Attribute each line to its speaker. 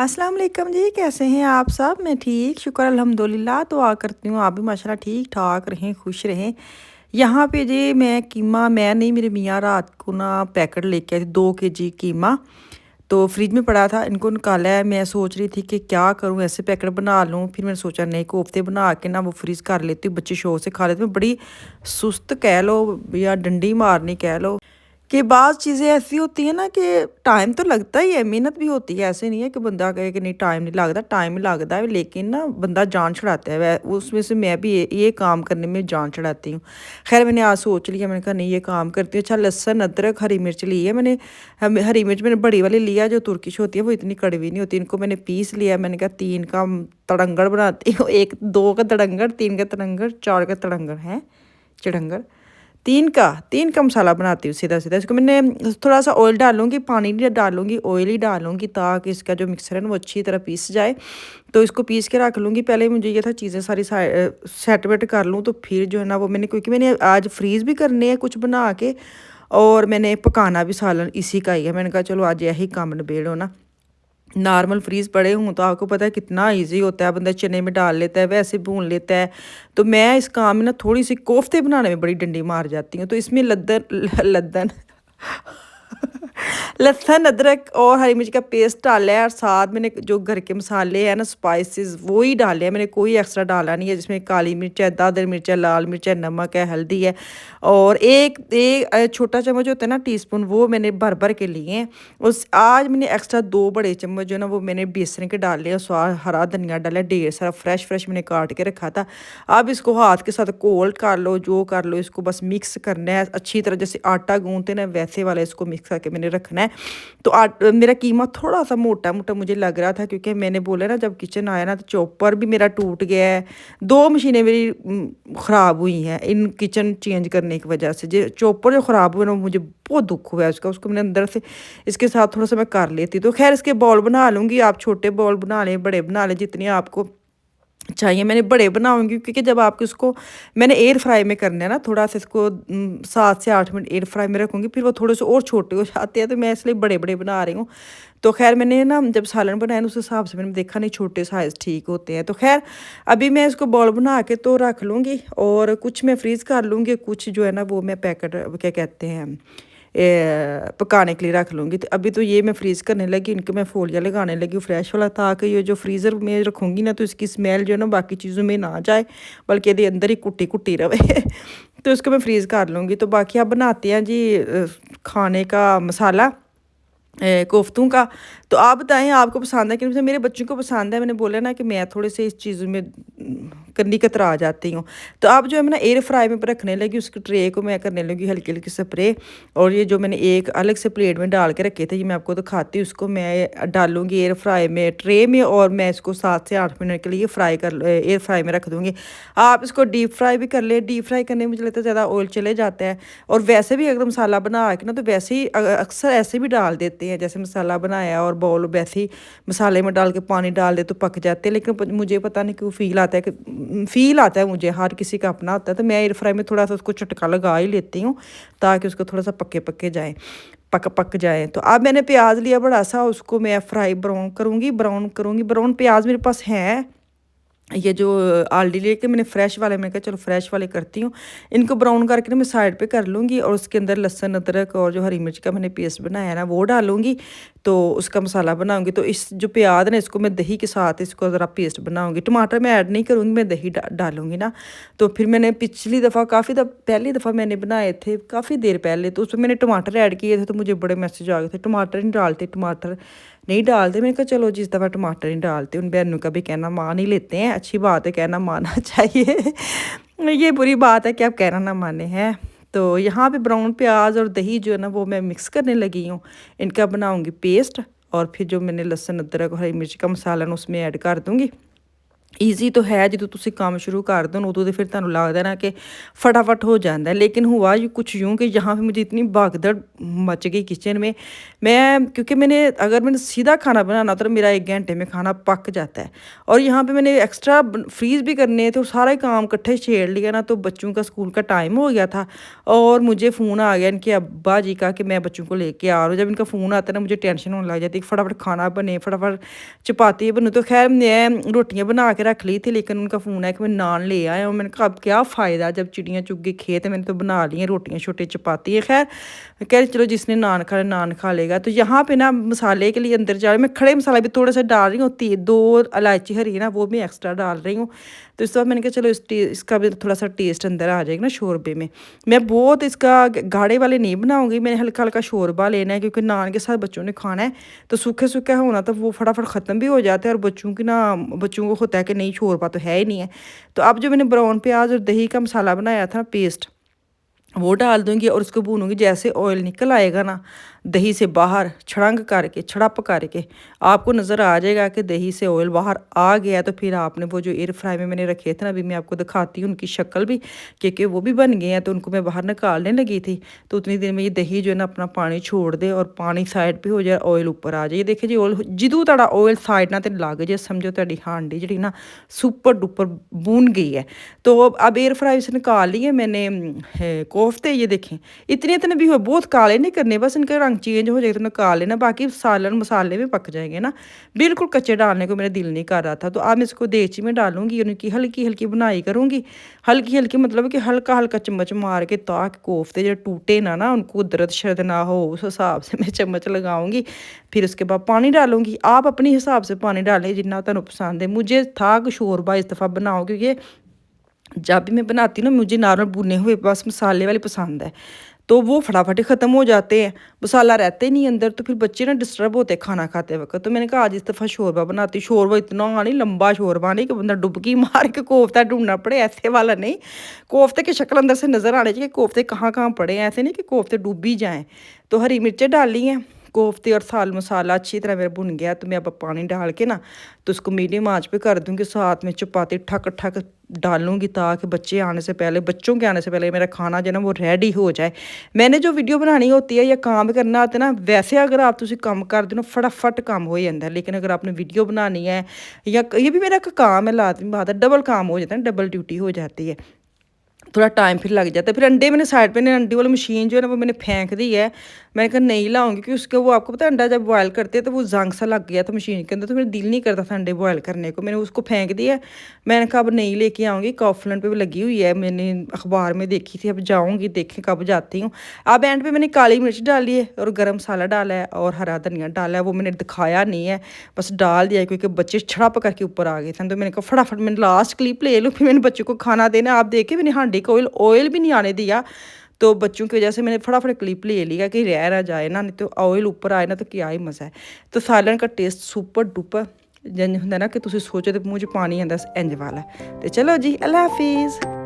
Speaker 1: अस्सलाम वालेकुम जी, कैसे हैं आप सब? मैं ठीक, शुक्र अल्हम्दुलिल्लाह। दुआ करती हूँ आप भी माशाल्लाह ठीक-ठाक रहें, खुश रहें। यहाँ पे जी मैं नहीं, मेरे मियाँ रात को ना पैकेट लेके आए थे 2 केजी कीमा, तो फ्रिज में पड़ा था, इनको निकाला है। मैं सोच रही थी कि क्या करूँ, ऐसे पैकेट बना लूँ, फिर मैंने सोचा नहीं, कोफ्ते बना के ना वो फ्रीज़ कर लेती हूँ, बच्चे शौक से खा लेते हैं। बड़ी सुस्त कह लो या डंडी मारनी कह लो कि बाज़ चीज़ें ऐसी होती हैं ना कि टाइम तो लगता ही है, मेहनत भी होती है। ऐसे नहीं है कि बंदा कहे कि नहीं टाइम नहीं लगता, टाइम ही लगता है, लेकिन ना बंदा जान छुड़ाता है। वै उसमें से मैं भी ये काम करने में जान छुड़ाती हूँ। ख़ैर मैंने आज सोच लिया, मैंने कहा नहीं ये काम करती हूँ। अच्छा लहसुन, अदरक, हरी मिर्च ली है मैंने। हम हरी मिर्च मैंने बड़ी वाली लिया जो तुर्किश होती है, वो इतनी कड़वी नहीं होती। इनको मैंने पीस लिया, मैंने कहा 3 का तड़ंगड़ बनाती हूँ। 1 2 का तड़ंगड़, 3 का तड़ंगड़, 4 का तड़ंगड़ है चड़ंगड़। 3 का मसाला बनाती हूँ सीधा-सीधा। इसको मैंने थोड़ा-सा ऑयल डालूँगी, पानी नहीं डालूँगी, ऑयल ही डालूँगी ताकि इसका जो मिक्सर है ना वो अच्छी तरह पीस जाए। तो इसको पीस के रख लूँगी। पहले मुझे ये था चीज़ें सारी सेट वेट कर लूँ, तो फिर जो है ना वो मैंने, क्योंकि मैंने आज फ्रीज़ भी करने हैं कुछ बना के, और मैंने पकाना भी सालन इसी का ही है। मैंने कहा चलो आज यही काम निबेड़ो ना। नॉर्मल फ्रीज़ पड़े हों तो आपको पता है कितना ईज़ी होता है, बंदा चने में डाल लेता है, वैसे भून लेता है। तो मैं इस काम में ना थोड़ी-सी कोफ्ते बनाने में बड़ी डंडी मार जाती हूँ, तो इसमें लद्दन लहसुन, अदरक और हरी मिर्च का पेस्ट डाला है, और साथ मैंने जो घर के मसाले हैं ना स्पाइसेस वो ही डाले हैं। मैंने कोई एक्स्ट्रा डाला नहीं है, जिसमें काली मिर्च है, दादर मिर्च है, लाल मिर्च है, नमक है, हल्दी है, और एक एक छोटा चम्मच होता है ना टीस्पून, वो मैंने भर-भर के लिए हैं। उस आज मैंने एक्स्ट्रा 2 बड़े चम्मच जो है ना वो मैंने बेसन के डाले, और स्वाद हरा धनिया डाला, ढेर सारा फ्रेश मैंने काट के रखा था। अब इसको हाथ के साथ घोल कर लो, जो कर लो, इसको बस मिक्स करना है अच्छी तरह, जैसे आटा गूँथते ना वैसे वाला इसको मिक्स करके मैंने रखना है। तो मेरा कीमा थोड़ा-सा मोटा-मोटा मुझे लग रहा था, क्योंकि मैंने बोला ना जब किचन आया ना तो चॉपर भी मेरा टूट गया है। 2 मशीनें मेरी ख़राब हुई हैं इन किचन चेंज करने की वजह से। जो चॉपर जो ख़राब हुआ ना मुझे बहुत दुःख हुआ है उसका, उसको मैंने अंदर से इसके साथ थोड़ा-सा मैं कर लेती। तो ख़ैर इसके बॉल बना लूँगी, आप छोटे बॉल बना लें, बड़े बना लें, जितनी आपको चाहिए। मैंने बड़े बनाऊँगी क्योंकि जब आप इसको, मैंने एयर फ्राई में करना है ना, थोड़ा-सा इसको 7 से 8 मिनट एयर फ्राई में रखूँगी, फिर वो थोड़े से और छोटे हो जाते हैं, तो मैं इसलिए बड़े-बड़े बना रही हूँ। तो ख़ैर मैंने ना जब सालन बनाया ना उस हिसाब से मैंने देखा नहीं छोटे साइज़ ठीक होते हैं। तो ख़ैर अभी मैं इसको बॉल बना के तो रख लूँगी, और कुछ मैं फ्रीज़ कर लूँगी, कुछ जो है ना वो मैं पैकेट क्या कहते हैं पकाने के लिए रख लूँगी। तो अभी तो ये मैं फ्रीज़ करने लगी, इनको मैं फ़ोलिया लगाने लगी हूँ फ्रेश वाला, ताकि ये जो फ्रीज़र में रखूँगी ना तो इसकी स्मेल जो है ना बाकी चीज़ों में ना जाए, बल्कि ये अंदर ही कुटी-कुटी रहे। तो इसको मैं फ्रीज़ कर लूँगी। तो बाकी अब बनाते हैं जी खाने का मसाला कोफ्तों का। तो आप बताएँ आपको पसंद है कि नहीं? जैसे मेरे बच्चों को पसंद है, मैंने बोला ना कि मैं थोड़े-से इस चीज़ों में करनी कतरा जाती हूँ। तो अब जो है मैं ना एयर फ्राई में रखने लगी, उसकी ट्रे को मैं करने लगी हल्की-हल्की स्प्रे, और ये जो मैंने एक अलग से प्लेट में डाल के रखे थे, ये मैं आपको दिखाती हूँ। उसको मैं डालूँगी एयर फ्राई में ट्रे में, और मैं इसको 7 से 8 मिनट के लिए एयर फ्राई में रख दूँगी। आप इसको डीप फ्राई भी कर लें, डीप फ्राई करने में मुझे लगता है ज़्यादा ऑयल चले जाता है, और वैसे भी अगर मसाला बना के ना तो वैसे ही अक्सर ऐसे भी डाल देते हैं, जैसे मसाला बनाया और बाउल वैसे ही मसाले में डाल के पानी डाल दे तो पक जाते हैं। लेकिन मुझे पता नहीं क्यों फ़ील आता है मुझे, हर किसी का अपना होता है, तो मैं एयर फ्राई में थोड़ा सा उसको झटका लगा ही लेती हूँ, ताकि उसको थोड़ा सा पके जाए, पक जाए। तो अब मैंने प्याज लिया बड़ा सा, उसको मैं ब्राउन प्याज मेरे पास है। ये जो आलडी लेके मैंने फ्रेश वाले, मैंने कहा चलो फ्रेश वाले करती हूँ। इनको ब्राउन करके ना मैं साइड पे कर लूँगी, और उसके अंदर लहसुन, अदरक और जो हरी मिर्च का मैंने पेस्ट बनाया है ना वो डालूँगी, तो उसका मसाला बनाऊँगी। तो इस जो प्याज है ना इसको मैं दही के साथ इसको ज़रा पेस्ट बनाऊँगी। टमाटर मैं ऐड नहीं करूँगी, मैं दही डालूँगी ना। तो फिर मैंने पिछली दफ़ा पहली दफ़ा मैंने बनाए थे काफ़ी देर पहले, तो उसमें मैंने टमाटर ऐड किए थे, तो मुझे बड़े मैसेज आ गए थे टमाटर नहीं डालते। मैंने कहा चलो जिस दफ़ा टमाटर नहीं डालते, उन बहनों का भी कहना मान ही लेते हैं, अच्छी बात है, कहना मानना चाहिए। ये बुरी बात है कि आप कहना ना माने हैं। तो यहाँ पे ब्राउन प्याज और दही जो है ना वो मैं मिक्स करने लगी हूँ, इनका बनाऊँगी पेस्ट, और फिर जो मैंने लहसुन, अदरक और हरी मिर्च का मसाला ना उसमें ऐड कर दूँगी। ਈਜ਼ੀ ਤਾਂ ਹੈ, ਜਦੋਂ ਤੁਸੀਂ ਕੰਮ शुरू कर दो ना उदों तो फिर तुहानूं लगदा ना कि फटाफट हो जाता है। लेकिन हुआ कुछ यूँ कि यहाँ पे मुझे इतनी भागदड़ मच गई किचन में। मैं क्योंकि अगर मैंने सीधा खाना बनाना तो मेरा 1 घंटे में खाना पक जाता है, और यहाँ पे मैंने एक्स्ट्रा फ्रीज़ भी करने हैं, तो सारा ही काम इकट्ठे छेड़ लिया ना, तो बच्चों का स्कूल का टाइम हो गया था और मुझे फ़ोन आ गया इनके अब्बा जी का कि मैं बच्चों को लेके आ रहा हूँ। जब इनका फ़ोन आता है ना, मुझे टेंशन होने लग जाती है कि फटाफट खाना बने, फटाफट चपाती बने। तो खैर मैं रोटियाँ बना के रख ली थी, लेकिन उनका फ़ोन आया कि मैं नान ले आया हूँ। मैंने कहा अब क्या फ़ायदा, जब चिड़ियाँ चुग गई खेत, मैंने तो बना ली हैं रोटियाँ छोटी चपाती है। खैर कह रही चलो जिसने नान खा लेगा। तो यहाँ पे ना मसाले के लिए अंदर जा रही मैं, खड़े मसाला भी थोड़ा सा डाल रही हूँ, 2 इलायची हरी है ना वो भी एक्स्ट्रा डाल रही हूँ। तो इस बार मैंने कहा चलो इसका भी थोड़ा सा टेस्ट अंदर आ जाएगा ना शोरबे में। मैं बहुत इसका गाढ़े वाले नहीं बनाऊँगी, मैंने हल्का हल्का शोरबा लेना है, क्योंकि नान के साथ बच्चों ने खाना है। तो सूखे सूखे होना तो वो फटाफट ख़त्म भी हो जाता है, और बच्चों को होता है कि नहीं शोरबा तो है ही नहीं है। तो अब जो मैंने ब्राउन प्याज और दही का मसाला बनाया था पेस्ट, वो डाल दूँगी और उसको भूनूँगी। जैसे ऑयल निकल आएगा ना दही से बाहर, छड़ंग करके छड़प करके आपको नज़र आ जाएगा कि दही से ऑयल बाहर आ गया। तो फिर आपने वो जो एयर फ्राई में मैंने रखे थे ना, अभी मैं आपको दिखाती हूँ उनकी शक्ल भी, क्योंकि वो भी बन गए हैं। तो उनको मैं बाहर निकालने लगी थी, तो उतनी देर में ये दही जो है ना अपना पानी छोड़ दे और पानी साइड पे हो जाए, ऑयल ऊपर आ जाए। देखिए जी ऑयल जिदू तुहाडा ऑयल साइड ना ते लग जाए, समझो तुहाडी हांडी जिहड़ी ना सुपर डुपर भुन गई है। तो अब एयर फ्राई से निकाल लिए मैंने कोफ्ते। ये देखें इतने इतने भी हो, बहुत काले नहीं करने, बस इनका रंग चेंज हो जाएगा तो निकाल लेना, बाकी सालन मसाले में पक जाएंगे ना। बिल्कुल कच्चे डालने को मेरा दिल नहीं कर रहा था। तो अब मैं इसको देगची में डालूंगी, उनकी हल्की हल्की बुनाई करूँगी। हल्की हल्की मतलब कि हल्का हल्का चम्मच मार के, ताकि कोफ्ते जो टूटे ना उनको दर्द शर्द ना हो, उस हिसाब से मैं चम्मच लगाऊंगी। फिर उसके बाद पानी डालूंगी। आप अपने हिसाब से पानी डालें जितना तुहानूं पसंद है। मुझे था कि शोरबा इस दफ़ा बनाओ, क्योंकि जब भी मैं बनाती हूँ ना मुझे नॉर्मल भुने हुए बस मसाले वाले पसंद है, तो वो फटाफट ही ख़त्म हो जाते हैं, मसाला रहता ही नहीं अंदर। तो फिर बच्चे ना डिस्टर्ब होते हैं खाना खाते वक्त। तो मैंने कहा आज इस दफ़ा शोरबा बनाती हूँ। शोरबा इतना नहीं लंबा शोरबा नहीं कि बंदा डुबकी मार के कोफ्ता ढूंढना पड़े, ऐसे वाला नहीं। कोफ्ते की शक्ल अंदर से नज़र आने चाहिए, कोफ्ते कहाँ कहाँ पड़े हैं, ऐसे नहीं कि कोफ्ते डूब ही जाएँ। तो हरी मिर्चें डाली हैं, कोफ्ते और साल मसाला अच्छी तरह मेरा भुन गया। तो मैं अब पानी डाल के ना तो उसको मीडियम आंच पे कर दूँगी। साथ में चपाती ठक ठक डालूँगी, ताकि बच्चों के आने से पहले मेरा खाना जो है ना वो रेडी हो जाए। मैंने जो वीडियो बनानी होती है या काम करना होता है ना, वैसे अगर आप तुसी काम करते हो ना फटाफट काम हो जाता है। लेकिन अगर आपने वीडियो बनानी है या ये भी मेरा एक काम है, लाजमी बात है, डबल काम हो जाता है, डबल ड्यूटी हो जाती है, थोड़ा टाइम फिर लग जाता है। फिर अंडे मैंने साइड पे, अंडे वाली मशीन जो है ना वो मैंने फेंक दी है। मैंने कहा नहीं लाऊंगी, क्योंकि उसके वो आपको पता है अंडा जब बॉयल करते हैं तो वो जंग सा लग गया था मशीन के अंदर, तो मेरा दिल नहीं करता था अंडे बॉयल करने को, मैंने उसको फेंक दिया। मैंने कहा अब नहीं लेके आऊँगी, कॉफलन पे भी लगी हुई है, मैंने अखबार में देखी थी, अब जाऊँगी देखें कब जाती हूँ। अब एंड पे मैंने काली मिर्च डाली है और गर्म मसाला डाला है और हरा धनिया डाला है, वो मैंने दिखाया नहीं है, बस डाल दिया क्योंकि बच्चे छड़प करके ऊपर आ गए थे। तो मैंने कहा फटाफट मैंने लास्ट क्लिप ले लूँ, फिर मैंने बच्चों को खाना देना। आप देखे मैंने हांडी का ऑयल भी नहीं आने दिया, तो बच्चों की वजह से मैंने फटाफट क्लिप ले लिया कि रह ना जाए ना, नहीं तो ऑयल ऊपर आए ना तो क्या ही मज़ा है। तो सालन का टेस्ट सुपर डुपर जंज होंगे ना कि तुम सोचो तो मुँह च पानी आंदा इंज वाला। तो चलो जी अल्लाह हाफिज़।